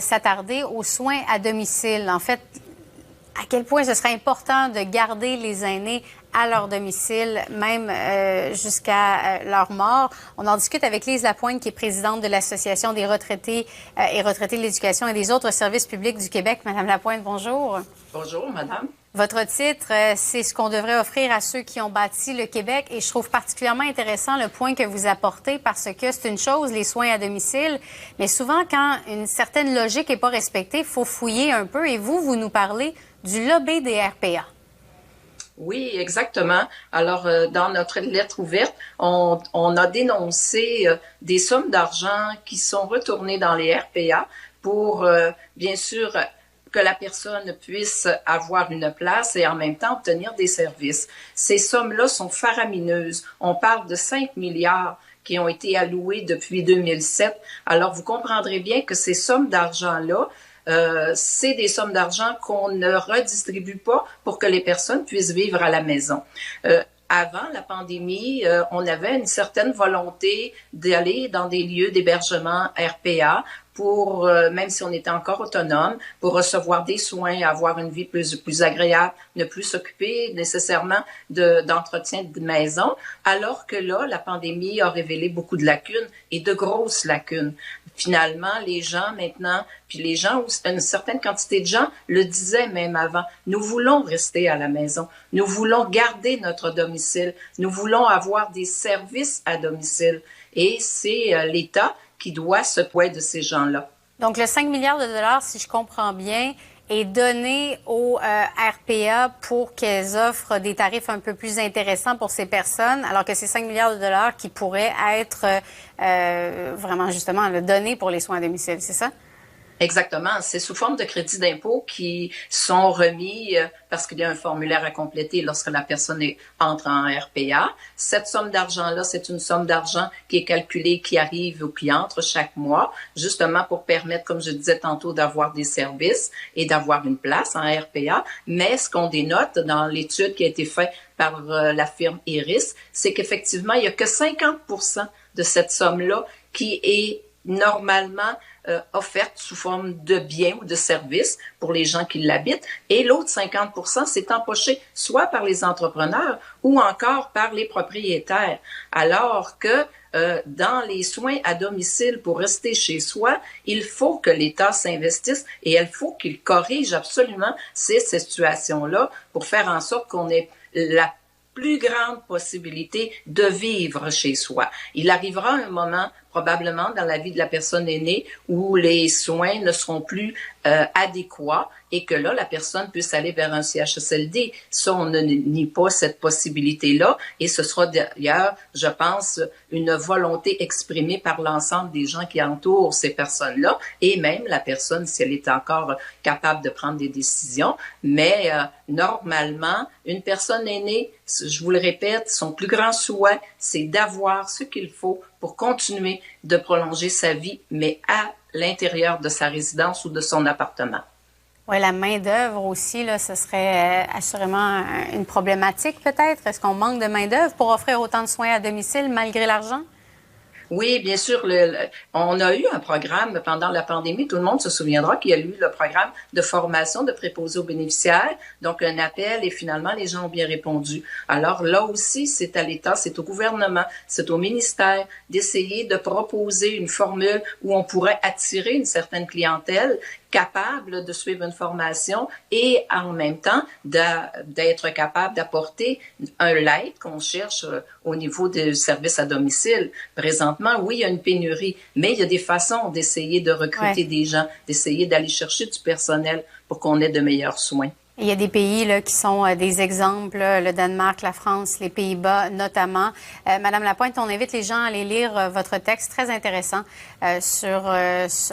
S'attarder aux soins à domicile. En fait, à quel point ce serait important de garder les aînés à leur domicile, même jusqu'à leur mort. On en discute avec Lise Lapointe, qui est présidente de l'Association des retraités et retraités de l'éducation et des autres services publics du Québec. Madame Lapointe, bonjour. Bonjour, madame. Votre titre, c'est ce qu'on devrait offrir à ceux qui ont bâti le Québec. Et je trouve particulièrement intéressant le point que vous apportez parce que c'est une chose, les soins à domicile, mais souvent, quand une certaine logique n'est pas respectée, il faut fouiller un peu. Et vous nous parlez du lobby des RPA. Oui, exactement. Alors, dans notre lettre ouverte, on a dénoncé des sommes d'argent qui sont retournées dans les RPA pour, bien sûr, que la personne puisse avoir une place et en même temps obtenir des services. Ces sommes-là sont faramineuses. On parle de 5 milliards qui ont été alloués depuis 2007. Alors, vous comprendrez bien que ces sommes d'argent-là, c'est des sommes d'argent qu'on ne redistribue pas pour que les personnes puissent vivre à la maison. Avant la pandémie, on avait une certaine volonté d'aller dans des lieux d'hébergement RPA pour, même si on était encore autonome, pour recevoir des soins, avoir une vie plus agréable, ne plus s'occuper nécessairement d'entretien de maison, alors que là, la pandémie a révélé beaucoup de lacunes et de grosses lacunes. Finalement, les gens maintenant, puis les gens, une certaine quantité de gens le disaient même avant, nous voulons rester à la maison, nous voulons garder notre domicile, nous voulons avoir des services à domicile. Et c'est l'État qui doit s'occuper de ces gens-là. Donc, le 5 milliards de dollars, si je comprends bien, est donné aux RPA pour qu'elles offrent des tarifs un peu plus intéressants pour ces personnes, alors que c'est 5 milliards de dollars qui pourraient être vraiment justement donnés pour les soins à domicile, c'est ça? Exactement. C'est sous forme de crédits d'impôt qui sont remis parce qu'il y a un formulaire à compléter lorsque la personne entre en RPA. Cette somme d'argent-là, c'est une somme d'argent qui est calculée, qui arrive ou qui entre chaque mois, justement pour permettre, comme je disais tantôt, d'avoir des services et d'avoir une place en RPA. Mais ce qu'on dénote dans l'étude qui a été faite par la firme Iris, c'est qu'effectivement, il n'y a que 50% de cette somme-là qui est normalement offerte sous forme de biens ou de services pour les gens qui l'habitent. Et l'autre 50%, c'est empoché soit par les entrepreneurs ou encore par les propriétaires. Alors que dans les soins à domicile pour rester chez soi, il faut que l'État s'investisse et il faut qu'il corrige absolument ces situations-là pour faire en sorte qu'on ait la plus grande possibilité de vivre chez soi. Il arrivera un moment, probablement dans la vie de la personne aînée, où les soins ne seront plus adéquats et que là, la personne puisse aller vers un CHSLD. Ça, on ne nie pas cette possibilité-là et ce sera d'ailleurs, je pense, une volonté exprimée par l'ensemble des gens qui entourent ces personnes-là et même la personne, si elle est encore capable de prendre des décisions. Mais normalement, une personne aînée, je vous le répète, son plus grand souhait, c'est d'avoir ce qu'il faut pour continuer de prolonger sa vie, mais à l'intérieur de sa résidence ou de son appartement. Oui, la main-d'œuvre aussi, là, ce serait assurément une problématique peut-être. Est-ce qu'on manque de main-d'œuvre pour offrir autant de soins à domicile malgré l'argent? Oui, bien sûr. On a eu un programme pendant la pandémie. Tout le monde se souviendra qu'il y a eu le programme de formation de préposés aux bénéficiaires. Donc, un appel et finalement, les gens ont bien répondu. Alors là aussi, c'est à l'État, c'est au gouvernement, c'est au ministère d'essayer de proposer une formule où on pourrait attirer une certaine clientèle capable de suivre une formation et en même temps d'être capable d'apporter l'aide qu'on cherche au niveau des services à domicile. Présentement, oui, il y a une pénurie, mais il y a des façons d'essayer de recruter des gens, d'essayer d'aller chercher du personnel pour qu'on ait de meilleurs soins. Il y a des pays là, qui sont des exemples, le Danemark, la France, les Pays-Bas notamment. Madame Lapointe, on invite les gens à aller lire votre texte très intéressant sur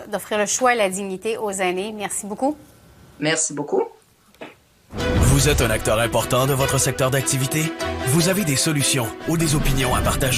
d'offrir le choix et la dignité aux aînés. Merci beaucoup. Merci beaucoup. Vous êtes un acteur important de votre secteur d'activité? Vous avez des solutions ou des opinions à partager?